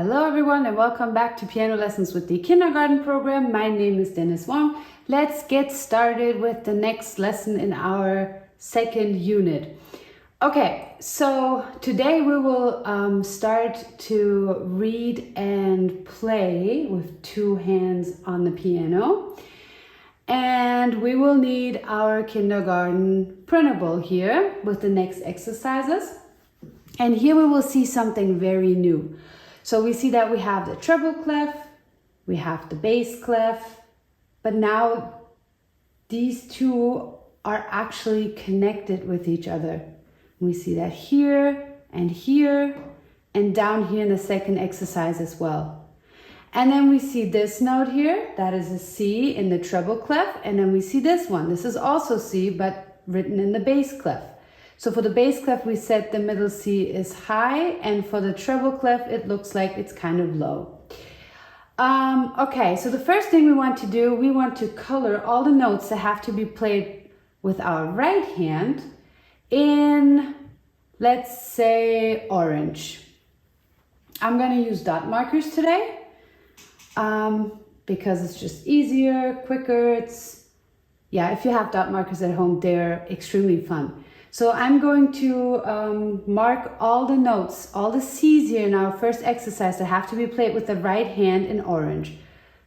Hello everyone and welcome back to Piano Lessons with the Kindergarten program. My name is Dennis Wong. Let's get started with the next lesson in our second unit. Okay, so today we will start to read and play with two hands on the piano. And we will need our kindergarten printable here with the next exercises. And here we will see something very new. So we see that we have the treble clef, we have the bass clef, but now these two are actually connected with each other. We see that here and down here in the second exercise as well. And then we see this note here, that is a C in the treble clef, and then we see this one. This is also C, but written in the bass clef. So for the bass clef, we said the middle C is high, and for the treble clef, it looks like it's kind of low. Okay, so the first thing we want to do, we want to color all the notes that have to be played with our right hand in, let's say, orange. I'm going to use dot markers today because it's just easier, quicker. If you have dot markers at home, they're extremely fun. So I'm going to mark all the notes, all the C's here in our first exercise that have to be played with the right hand in orange.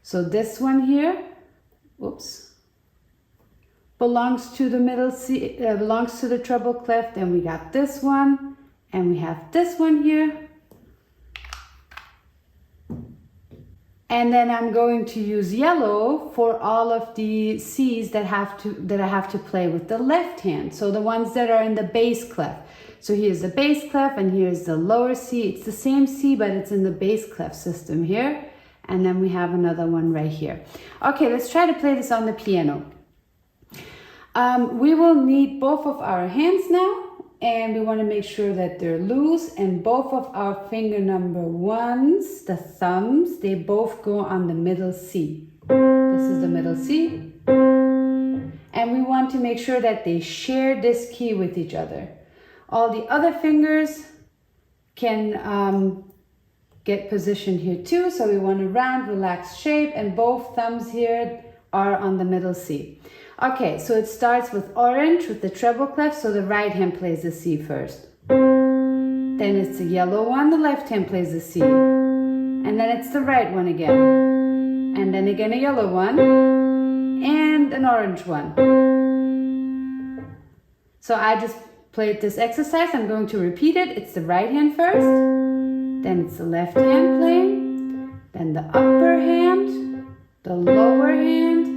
So this one here, belongs to the middle C, belongs to the treble clef. Then we got this one, and we have this one here. And then I'm going to use yellow for all of the C's that I have to play with the left hand. So the ones that are in the bass clef. So here's the bass clef and here's the lower C. It's the same C, but it's in the bass clef system here. And then we have another one right here. Okay, let's try to play this on the piano. We will need both of our hands now. And we want to make sure that they're loose, and both of our finger number ones, the thumbs, they both go on the middle C. This is the middle C. And we want to make sure that they share this key with each other. All the other fingers can get positioned here too. So we want a round, relaxed shape, and both thumbs here are on the middle C. Okay, so it starts with orange with the treble clef, so the right hand plays the C first. Then it's the yellow one, the left hand plays the C. And then it's the right one again. And then again a yellow one. And an orange one. So I just played this exercise. I'm going to repeat it. It's the right hand first. Then it's the left hand playing. Then the upper hand. The lower hand.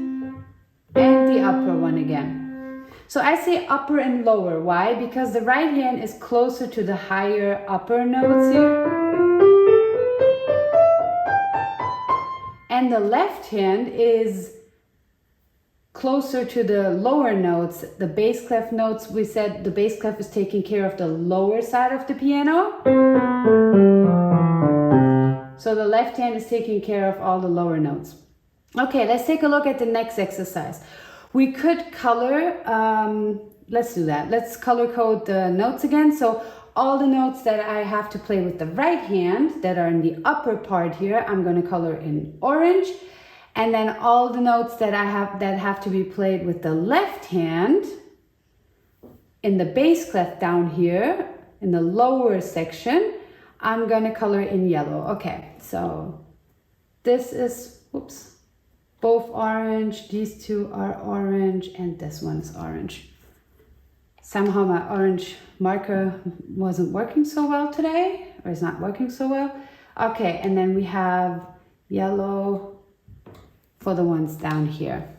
And the upper one again. So I say upper and lower. Why? Because the right hand is closer to the higher upper notes here. And the left hand is closer to the lower notes. The bass clef notes, we said the bass clef is taking care of the lower side of the piano. So the left hand is taking care of all the lower notes. Okay, let's take a look at the next exercise. We could color, let's do that. Let's color code the notes again. So all the notes that I have to play with the right hand that are in the upper part here, I'm going to color in orange. And then all the notes that have to be played with the left hand in the bass clef down here in the lower section, I'm going to color in yellow. Okay, so this is, both orange, these two are orange, and this one is orange. Somehow my orange marker wasn't working so well today, or is not working so well. Okay, and then we have yellow for the ones down here.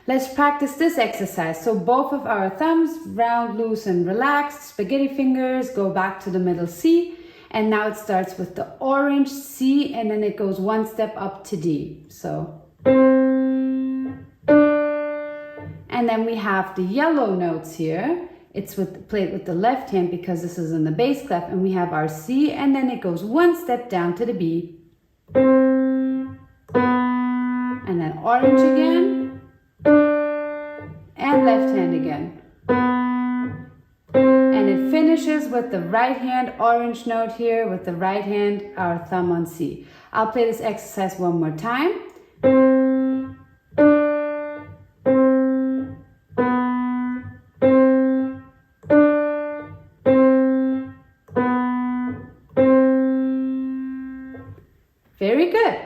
Let's practice this exercise. So both of our thumbs, round, loose, and relaxed. Spaghetti fingers go back to the middle C. And now it starts with the orange C, and then it goes one step up to D. So, and then we have the yellow notes here. It's played with the left hand because this is in the bass clef, and we have our C, and then it goes one step down to the B. And then orange again, and left hand again. And it finishes with the right hand, orange note here, with the right hand, our thumb on C. I'll play this exercise one more time. Very good.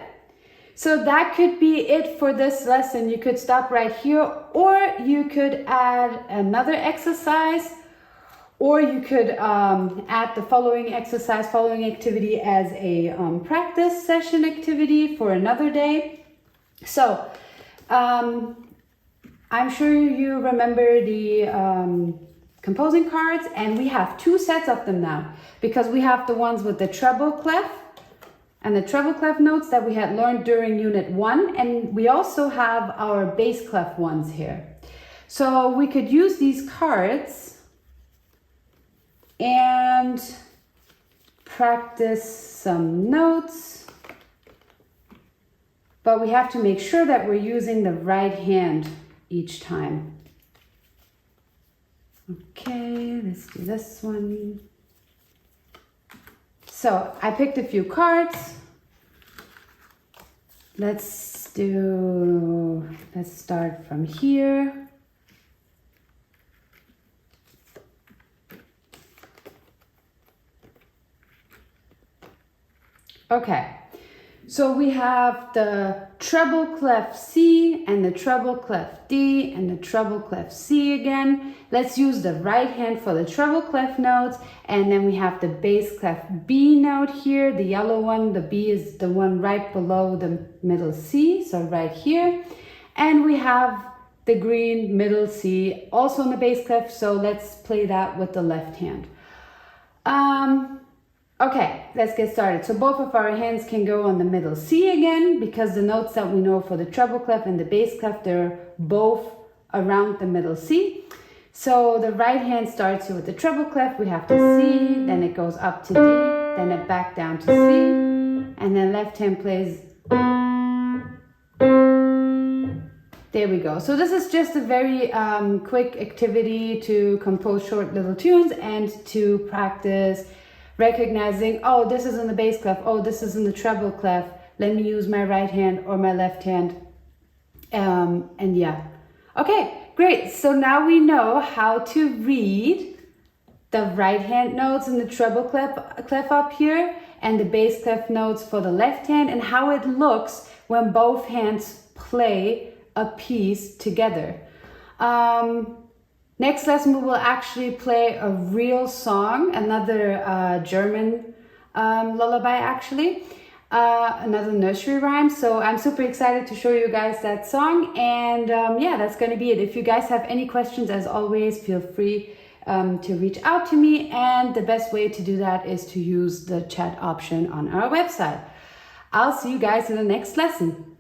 So that could be it for this lesson. You could stop right here, or you could add another exercise, or you could add the following exercise, following activity as a practice session activity for another day. So I'm sure you remember the composing cards, and we have 2 sets of them now, because we have the ones with the treble clef and the treble clef notes that we had learned during Unit 1, and we also have our bass clef ones here. So we could use these cards and practice some notes, but we have to make sure that we're using the right hand each time. Okay, let's do this one. So I picked a few cards. Let's start from here. Okay, so we have the treble clef C and the treble clef D and the treble clef C again. Let's use the right hand for the treble clef notes, and then we have the bass clef B note here, the yellow one. The B is the one right below the middle C, so right here. And we have the green middle C also in the bass clef, so let's play that with the left hand. Okay, let's get started. So both of our hands can go on the middle C again, because the notes that we know for the treble clef and the bass clef, they're both around the middle C. So the right hand starts here with the treble clef. We have the C, then it goes up to D, then it back down to C, and then left hand plays. There we go. So this is just a very quick activity to compose short little tunes and to practice recognizing, oh, this is in the bass clef, oh, this is in the treble clef, let me use my right hand or my left hand. And yeah. Okay, great. So now we know how to read the right hand notes in the treble clef up here and the bass clef notes for the left hand, and how it looks when both hands play a piece together. Next lesson, we will actually play a real song, another German lullaby actually, another nursery rhyme. So I'm super excited to show you guys that song, and yeah, that's going to be it. If you guys have any questions, as always, feel free to reach out to me, and the best way to do that is to use the chat option on our website. I'll see you guys in the next lesson.